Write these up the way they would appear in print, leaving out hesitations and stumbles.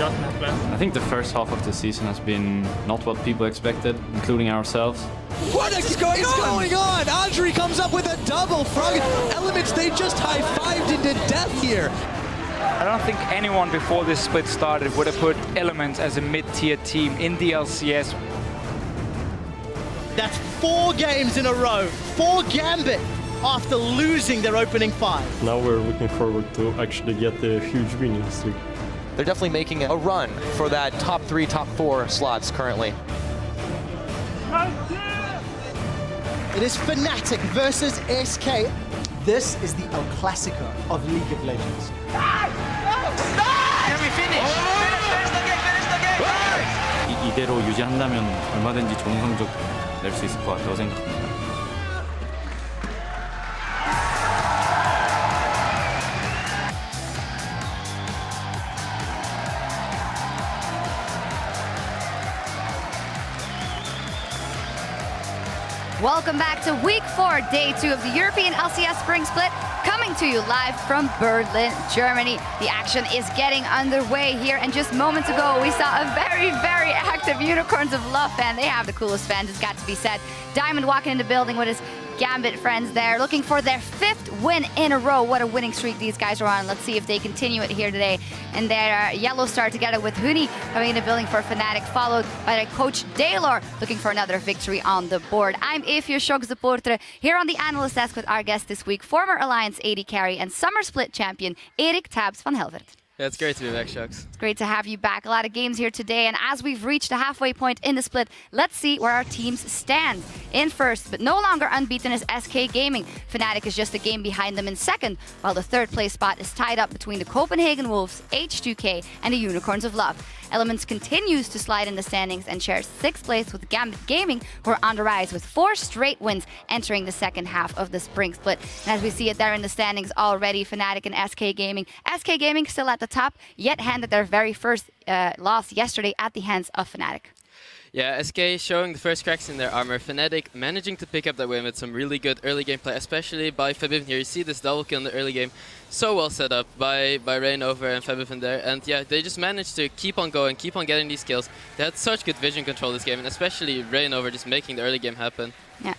adjustment plan? I think the first half of the season has been not what people expected, including ourselves. What is going on? Andre comes up with a double. Frog Elements, they just high-fived into death here. I don't think anyone before this split started would have put Elements as a mid-tier team in the LCS. That's 4 games in a row, 4 Gambit after losing their opening 5. Now we're looking forward to actually get a huge winning streak. They're definitely making a run for that top 3, top 4 slots currently. It is Fnatic versus SK. This is the El Clasico of League of Legends. Can we finish? Finish the game! 이대로 유지한다면 얼마든지 좋은 성적 낼 수 있을 것 같다고 생각합니다. Welcome back to week 4, day 2 of the European LCS Spring Split, coming to you live from Berlin, Germany. The action is getting underway here, and just moments ago we saw a very, very active Unicorns of Love fan. They have the coolest fans, it's got to be said. Diamond walking in the building with his Gambit friends there, looking for their 5th win in a row. What a winning streak these guys are on. Let's see if they continue it here today. And their Yellow Star together with Huni coming in the building for Fnatic, followed by their coach Daylor, looking for another victory on the board. I'm Eve, your Shock supporter, here on the analyst desk with our guest this week, former Alliance AD carry and summer split champion, Erik Tabs van Helvert. Yeah, it's great to be back, Shucks. It's great to have you back. A lot of games here today, and as we've reached the halfway point in the split, let's see where our teams stand. In first, but no longer unbeaten, is SK Gaming. Fnatic is just a game behind them in second, while the 3rd place spot is tied up between the Copenhagen Wolves, H2K, and the Unicorns of Love. Elements continues to slide in the standings and shares 6th place with Gambit Gaming, who are on the rise with 4 straight wins entering the second half of the spring split. And as we see it there in the standings already, Fnatic and SK Gaming. SK Gaming still at the top, yet handed their very first loss yesterday at the hands of Fnatic. Yeah, SK showing the first cracks in their armor. Fnatic managing to pick up that win with some really good early game play, especially by Fabivn here. You see this double kill in the early game, so well set up by Reignover and Fabivn there. And yeah, they just managed to keep on going, keep on getting these kills. They had such good vision control this game, and especially Reignover just making the early game happen. Yeah.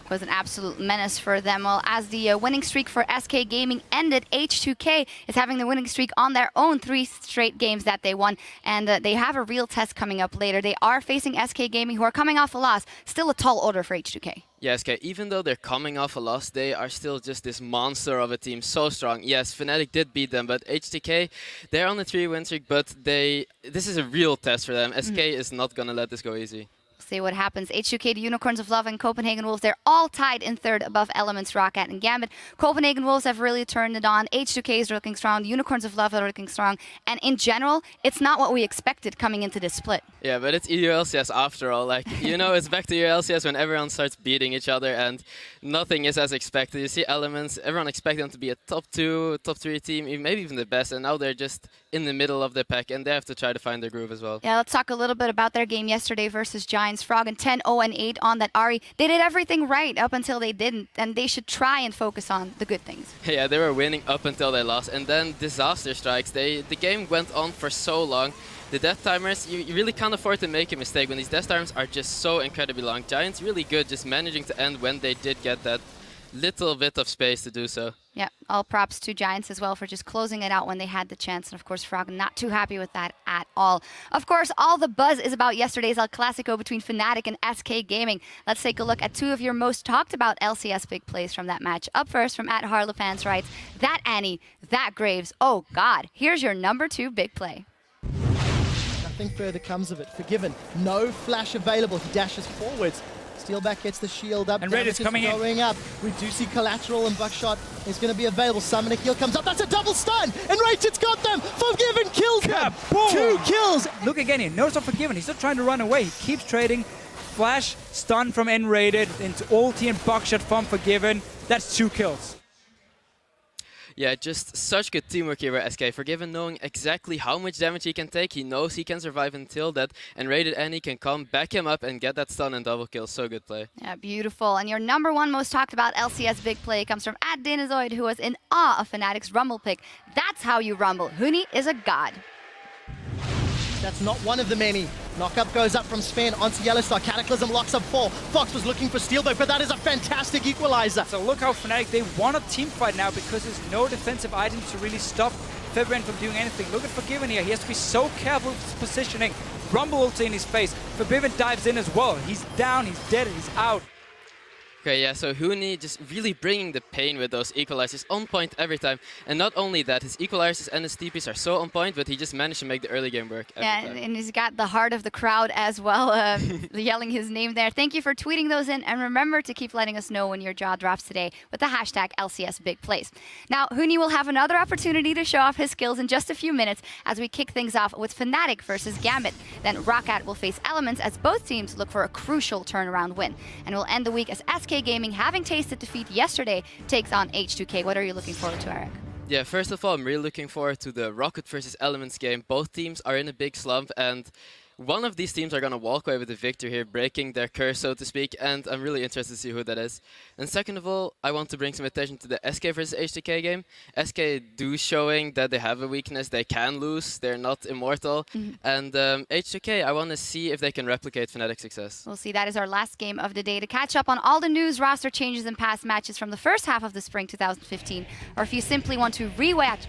Was an absolute menace for them. Well, as the winning streak for SK Gaming ended, H2K is having the winning streak on their own 3 straight games that they won, and they have a real test coming up later. They are facing SK Gaming, who are coming off a loss. Still a tall order for H2K. Yeah, SK, even though they're coming off a loss, they are still just this monster of a team, so strong. Yes, Fnatic did beat them, but H2K, they're on a 3-win streak, but this is a real test for them. SK is not going to let this go easy. See what happens. H2K, the Unicorns of Love, and Copenhagen Wolves, they're all tied in 3rd above Elements, Roccat, and Gambit. Copenhagen Wolves have really turned it on. H2K is looking strong. The Unicorns of Love are looking strong. And in general, it's not what we expected coming into this split. Yeah, but it's EU LCS after all. Like, you know, it's back to EU LCS when everyone starts beating each other and nothing is as expected. You see Elements, everyone expected them to be a top 2, top 3 team, maybe even the best, and now they're just in the middle of the pack and they have to try to find their groove as well. Yeah, let's talk a little bit about their game yesterday versus Giants. Frog and 10-0-8 on that Ahri. They did everything right up until they didn't, and they should try and focus on the good things. Yeah, they were winning up until they lost, and then disaster strikes. The game went on for so long. The death timers, you really can't afford to make a mistake when these death timers are just so incredibly long. Giants really good, just managing to end when they did get that little bit of space to do so. Yeah, all props to Giants as well for just closing it out when they had the chance. And of course, Frog not too happy with that at all. Of course, all the buzz is about yesterday's El Clasico between Fnatic and SK Gaming. Let's take a look at 2 of your most talked about LCS big plays from that match. Up first from @Harlefans writes, "That Annie, that Graves, oh God, here's your number 2 big play." Nothing further comes of it. Forgiven, no flash available. He dashes forwards. Steelback gets the shield up. And Red is coming going up. We do see Collateral and Buckshot is going to be available. Summoning heal comes up. That's a double stun. And Rated's got them. Forgiven kills them. 2 kills. Look again here. Notice of Forgiven. He's not trying to run away. He keeps trading. Flash, stun from N-Rated into ulti and Buckshot from Forgiven. That's 2 kills. Yeah, just such good teamwork here by SK. Forgiven knowing exactly how much damage he can take. He knows he can survive until that. And Rated Annie can come, back him up, and get that stun and double kill. So good play. Yeah, beautiful. And your number 1 most talked about LCS big play comes from @Dinazoid, who was in awe of Fnatic's Rumble pick. That's how you rumble. Huni is a god. That's not one of the many. Knockup goes up from Sven onto Yellowstar. Cataclysm locks up 4. Fox was looking for Steelboat, but that is a fantastic equalizer. So look how Fnatic, they want a team fight now because there's no defensive items to really stop Febiven from doing anything. Look at Forgiven here. He has to be so careful with his positioning. Rumble ulti in his face. Forgiven dives in as well. He's down, he's dead, he's out. Okay, yeah, so Huni just really bringing the pain with those equalizers on point every time. And not only that, his equalizers and his TPs are so on point, but he just managed to make the early game work every time. And he's got the heart of the crowd as well, yelling his name there. Thank you for tweeting those in, and remember to keep letting us know when your jaw drops today with the hashtag LCS Big Plays. Now, Huni will have another opportunity to show off his skills in just a few minutes as we kick things off with Fnatic versus Gambit. Then Roccat will face Elements as both teams look for a crucial turnaround win. And we'll end the week as SK Gaming, having tasted defeat yesterday, takes on H2K. What are you looking forward to, Eric? Yeah, first of all, I'm really looking forward to the Rocket versus Elements game. Both teams are in a big slump, and one of these teams are going to walk away with the victory here, breaking their curse, so to speak, and I'm really interested to see who that is. And second of all, I want to bring some attention to the SK versus H2K game. SK do showing that they have a weakness, they can lose, they're not immortal. And H2K, I want to see if they can replicate Fnatic's success. We'll see. That is our last game of the day. To catch up on all the news, roster changes, and past matches from the first half of the Spring 2015, or if you simply want to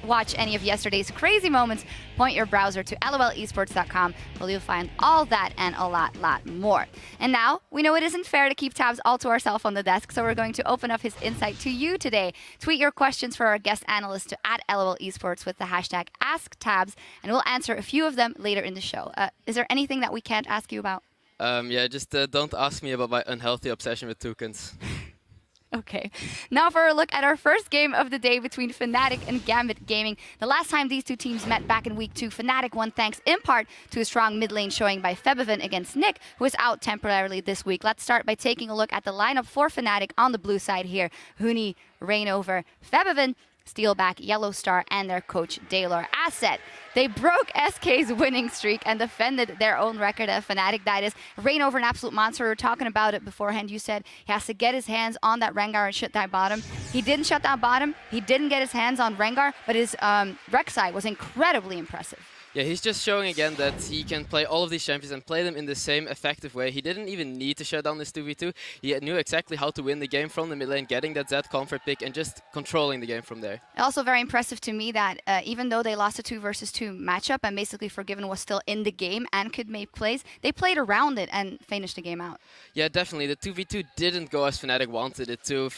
watch any of yesterday's crazy moments, point your browser to lolesports.com, where you'll find all that and a lot more. And now, we know it isn't fair to keep tabs all to ourselves on the desk, so we're going to open up his insight to you today. Tweet your questions for our guest analyst to @LOLesports with the hashtag AskTabs, and we'll answer a few of them later in the show. Is there anything that we can't ask you about? Yeah, just don't ask me about my unhealthy obsession with toucans. Okay, now for a look at our first game of the day between Fnatic and Gambit Gaming. The last time these two teams met back in Week 2, Fnatic won thanks in part to a strong mid lane showing by Febiven against Nick, who is out temporarily this week. Let's start by taking a look at the lineup for Fnatic on the blue side here. Huni, Reignover, Febiven, Steelback, Yellowstar, and their coach, Daylor Asset. They broke SK's winning streak and defended their own record at Fnatic. That is, Reignover, an absolute monster. We were talking about it beforehand. You said he has to get his hands on that Rengar and shut that bottom. He didn't shut that bottom. He didn't get his hands on Rengar, but his Rek'Sai was incredibly impressive. Yeah, he's just showing again that he can play all of these champions and play them in the same effective way. He didn't even need to shut down this 2v2. He knew exactly how to win the game from the mid lane, getting that Zed comfort pick and just controlling the game from there. Also very impressive to me that even though they lost a 2 versus 2 matchup and basically Forgiven was still in the game and could make plays, they played around it and finished the game out. Yeah, definitely. The 2v2 didn't go as Fnatic wanted it to.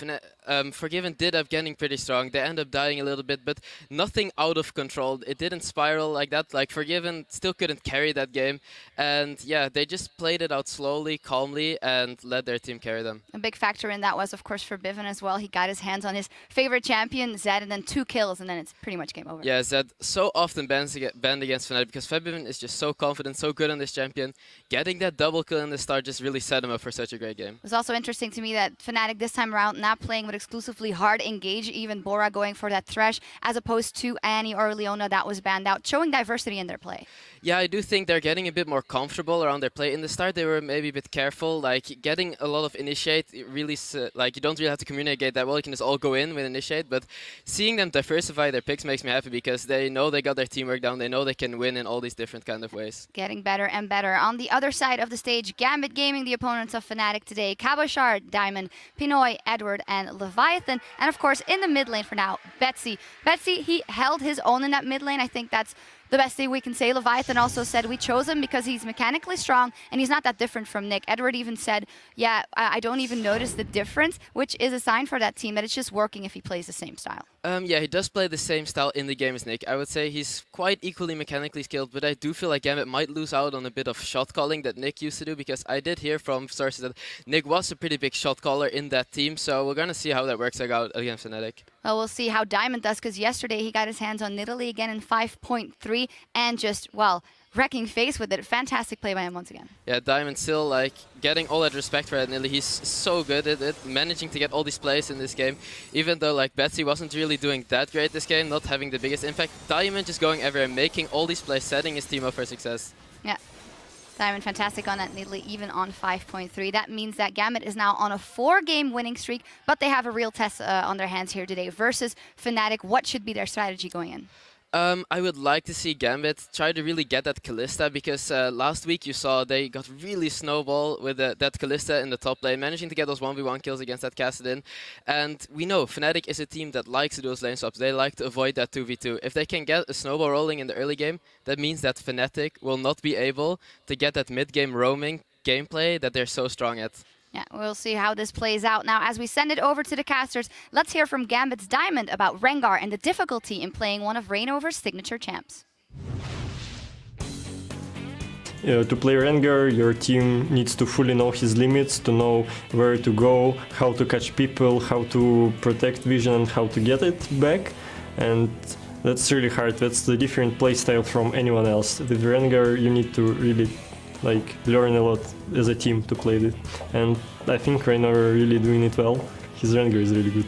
Forgiven did up getting pretty strong. They ended up dying a little bit, but nothing out of control. It didn't spiral like that. Like Forgiven still couldn't carry that game. And yeah, they just played it out slowly, calmly, and let their team carry them. A big factor in that was, of course, Forgiven as well. He got his hands on his favorite champion, Zed, and then 2 kills, and then it's pretty much game over. Yeah, Zed so often banned against Fnatic because Forgiven is just so confident, so good on this champion. Getting that double kill in the start just really set him up for such a great game. It was also interesting to me that Fnatic this time around not playing with exclusively hard engage, even Bora going for that Thresh, as opposed to Annie or Leona that was banned out, showing diversity in their play. Yeah, I do think they're getting a bit more comfortable around their play. In the start, they were maybe a bit careful, like getting a lot of initiate, really, like you don't really have to communicate that well, you can just all go in with initiate, but seeing them diversify their picks makes me happy because they know they got their teamwork down, they know they can win in all these different kind of ways. Getting better and better. On the other side of the stage, Gambit Gaming, the opponents of Fnatic today, Cabochard, Diamond, Pinoy, Edward, and Leviathan, and of course in the mid lane for now, Betsy. Betsy, he held his own in that mid lane. I think that's the best thing we can say. Leviathan also said we chose him because he's mechanically strong and he's not that different from Nick. Edward even said, yeah, I don't even notice the difference, which is a sign for that team that it's just working if he plays the same style. Yeah, he does play the same style in the game as Nick. I would say he's quite equally mechanically skilled, but I do feel like Gambit might lose out on a bit of shot calling that Nick used to do, because I did hear from sources that Nick was a pretty big shot caller in that team, so we're going to see how that works out against Fnatic. Well, we'll see how Diamond does, because yesterday he got his hands on Nidalee again in 5.3 and just, well, wrecking face with it. Fantastic play by him once again. Yeah, Diamond still like getting all that respect for it. Nidalee. He's so good at it, managing to get all these plays in this game. Even though like Betsy wasn't really doing that great this game, not having the biggest impact, Diamond just going everywhere, making all these plays, setting his team up for success. Yeah. Diamond fantastic on that Nidalee, even on 5.3. That means that Gambit is now on a 4-game winning streak, but they have a real test on their hands here today versus Fnatic. What should be their strategy going in? I would like to see Gambit try to really get that Kalista, because last week you saw they got really snowball with that Kalista in the top lane, managing to get those 1v1 kills against that Kassadin. And we know Fnatic is a team that likes to do those lane swaps. They like to avoid that 2v2. If they can get a snowball rolling in the early game, that means that Fnatic will not be able to get that mid-game roaming gameplay that they're so strong at. Yeah, we'll see how this plays out. Now, as we send it over to the casters, let's hear from Gambit's Diamond about Rengar and the difficulty in playing one of Reignover's signature champs. To play Rengar, your team needs to fully know his limits, to know where to go, how to catch people, how to protect vision, and how to get it back. And that's really hard. That's the different playstyle from anyone else. With Rengar, you need to really learn a lot as a team to play it. And I think right now we're really doing it well. His Rengar is really good.